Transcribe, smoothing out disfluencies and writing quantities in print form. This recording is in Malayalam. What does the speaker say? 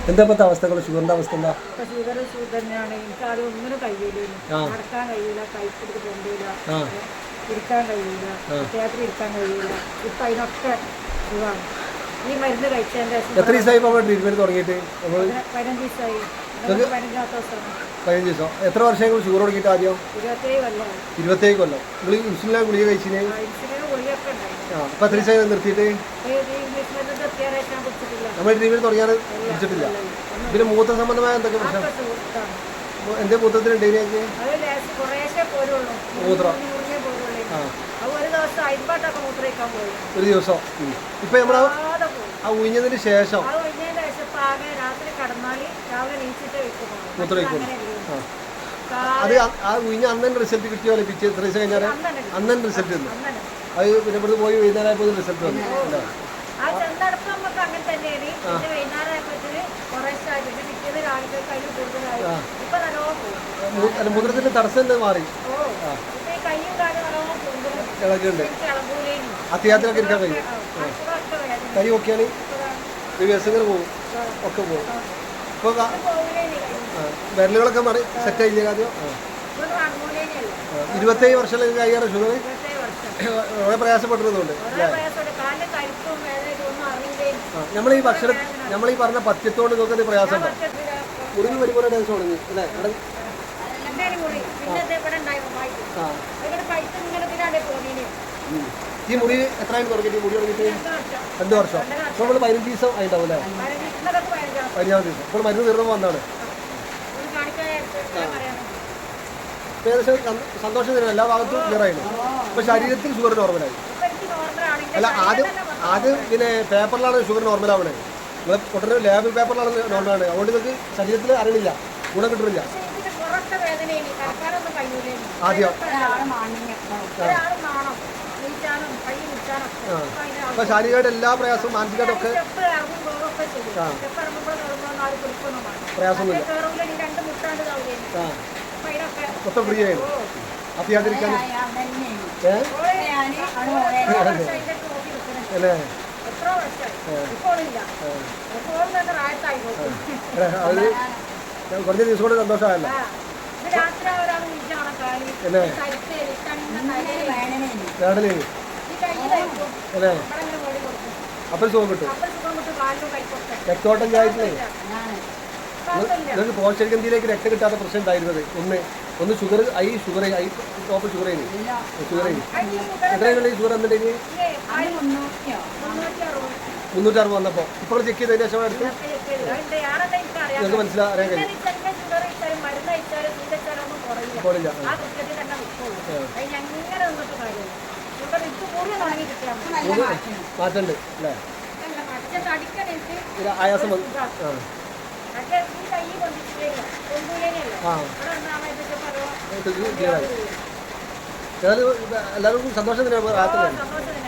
എന്താ ഇപ്പോഴത്തെ അവസ്ഥകൾ? ഷുഗറിന്റെ അവസ്ഥ എന്താ? ഷുഗർ തന്നെയാണ്. എനിക്ക് ആദ്യം ഒന്നിനും കഴിയില്ല, നടക്കാൻ കഴിയില്ല, കൈപ്പിടിച്ച് കൊണ്ടില്ല, ഇരിക്കാൻ കഴിയില്ല, തിയേറ്ററിൽ ഇരിക്കാൻ കഴിയില്ല. ഇപ്പം അതിനൊക്കെ സുഖമാണ് ഈ മരുന്ന് കഴിച്ചതിൻ്റെ ശേഷം. എത്ര ദിവസമായി ഇപ്പോൾ ട്രീറ്റ്മെന്റ് തുടങ്ങിയിട്ട്? 15 ദിവസമായി. 15 ദിവസം. എത്ര വർഷം ഷുഗർ തുടങ്ങിയിട്ട്? ആദ്യം 27 കൊല്ലം. 27 കൊല്ലം. നിങ്ങൾ ഇൻസുലിൻ ഗുളിക കഴിച്ചിന്? ഗുളികയൊക്കെ ഉണ്ടായിരുന്നു. അപ്പം എത്ര ദിവസമായി നിർത്തിയിട്ട്? നമ്മൾ ട്രീറ്റ്മെന്റ് തുടങ്ങിയാൽ കുടിച്ചിട്ടില്ല. പിന്നെ മൂത്ര സംബന്ധമായ എന്തൊക്കെ പ്രശ്നം? എന്റെ മൂത്രത്തിനുണ്ട് ഇതിനൊക്കെ മൂത്രം? ഒരു ദിവസം. ഇപ്പൊ നമ്മള് ആ ഉഴിഞ്ഞതിന് ശേഷം മൂത്രം വയ്ക്കും. അത് ആ ഉഴിഞ്ഞ അന്നെ റിസൾട്ട് കിട്ടിയോ? പിറ്റേ എത്ര ദിവസം കഴിഞ്ഞാൽ അന്നെ റിസൾട്ട് വന്നു. അത് പിന്നെ ഇവിടുന്ന് പോയി വൈകുന്നേരമായപ്പോൾ റിസൾട്ട് വന്നു. മൂത്രത്തിന്റെ തടസ്സം മാറി ഇളകുണ്ട്. അത്യാവശ്യമൊക്കെ ഇരിക്കാൻ കഴിയും. കൈ നോക്കിയാൽ ദിവസങ്ങൾ പോകും, ഒക്കെ പോകും. ഇപ്പൊ വിരലുകളൊക്കെ മാറി സെറ്റായില്ലേ? ആദ്യം 27 വർഷമൊക്കെ കഴിയാറ് ഷുഗർ വളരെ പ്രയാസപ്പെട്ടിരുന്നുണ്ട്. നമ്മളീ ഭക്ഷണം നമ്മളീ പറഞ്ഞ പഥ്യത്തോട് നോക്കുന്ന പ്രയാസം മുറിഞ്ഞ് വരുമ്പോൾ ഡാൻസ് തുടങ്ങി അല്ലേ? ഈ മുറി എത്രയായിട്ട് തുടങ്ങിയിട്ട്? മുറി തുടങ്ങിയിട്ട് 2 വർഷം. അപ്പോൾ നമ്മൾ 15 ദിവസം ആയിട്ടുണ്ടാവും അല്ലേ? 15 ദിവസം. അപ്പോൾ മരുന്ന് തീർന്നു വന്നാണ്. ഏകദേശം സന്തോഷം തരും. എല്ലാ ഭാഗത്തും ക്ലിയർ ആയിരുന്നു. അപ്പോൾ ശരീരത്തിൽ ഷുഗർ നോർമലായി. അല്ല ആദ്യം പിന്നെ പേപ്പറിലാണ് ഷുഗർ നോർമലാവണേ. നിങ്ങൾ പൊട്ടന് ലാബ് പേപ്പറിലാണ് നോർമലാണ്. അതുകൊണ്ട് നിങ്ങൾക്ക് ശരീരത്തിൽ അറിയണില്ല, ഗുണം കിട്ടുന്നില്ല. ആദ്യം അപ്പൊ ശാരീരികമായിട്ട് എല്ലാ പ്രയാസവും മാനസികമായിട്ടൊക്കെ പ്രയാസമൊന്നുമില്ല. മൊത്തം ഫ്രീ ആയിരുന്നു. അത്യാതിരിക്കാൻ അല്ലേ? അത് കുറച്ച് ദിവസം കൊണ്ട് സന്തോഷമായല്ലോ അല്ലേ? വേടലേ അല്ലേ? അപ്പോൾ സുഖം കിട്ടും. രക്തോട്ടം ചായത്തിലേ നിങ്ങൾക്ക് പോഷകഗന്ധിയിലേക്ക് രക്തം കിട്ടാത്ത പ്രശ്നം ഉണ്ടായിരുന്നത് ഒന്ന് ഷുഗർ ടോപ്പ് ഷുഗർ എത്രയാണ് ഷുഗർ എന്നിട്ട് 360 വന്നപ്പോൾ ഇപ്പോൾ ചെക്ക് ചെയ്തതിന് ശേഷം എടുത്ത് നിങ്ങൾക്ക് മനസ്സിലാക്കാൻ കഴിയും. പോലില്ല. മാറ്റമുണ്ട് അല്ലേ? ആയാസം എല്ലാവർക്കും സന്തോഷം തന്നെയാണ്.